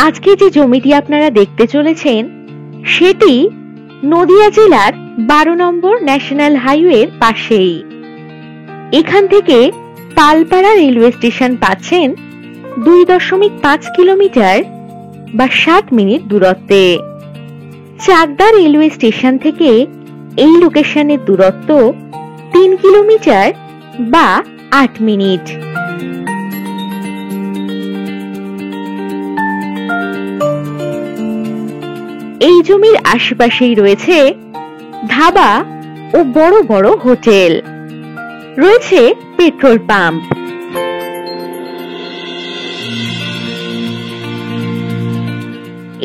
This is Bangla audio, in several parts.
আজকে যে জমিটি আপনারা দেখতে চলেছেন সেটি নদিয়া জেলার 12 নম্বর ন্যাশনাল হাইওয়ের পাশেই। এখান থেকে পালপাড়া রেলওয়ে স্টেশন পাচ্ছেন 2.5 কিলোমিটার বা 60 মিনিট দূরত্বে। চাকদা রেলওয়ে স্টেশন থেকে এই লোকেশনের দূরত্ব 3 কিলোমিটার বা 8 মিনিট। এই জমির আশেপাশেই রয়েছে ধাবা ও বড় বড় হোটেল, রয়েছে পেট্রোল পাম্প।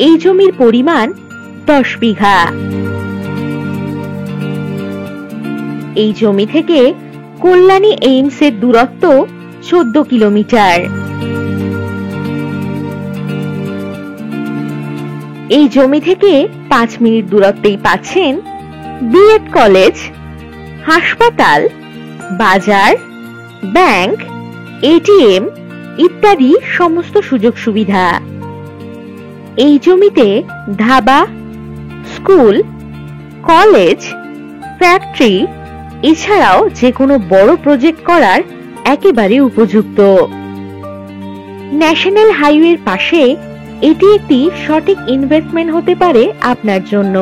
এই জমির পরিমাণ 10 বিঘা। এই জমি থেকে কল্যাণী এইমস এর দূরত্ব 14 কিলোমিটার। এই জমি থেকে 5 মিনিট দূরত্বেই পাচ্ছেন বিএড কলেজ, হাসপাতাল, বাজার, ব্যাংক, এটিএম ইত্যাদি সমস্ত সুযোগ সুবিধা। এই জমিতে ধাবা, স্কুল, কলেজ, ফ্যাক্টরি এছাড়াও যে কোনো বড় প্রজেক্ট করার একেবারে উপযুক্ত। ন্যাশনাল হাইওয়ের পাশে এটি একটি সঠিক ইনভেস্টমেন্ট হতে পারে আপনার জন্য।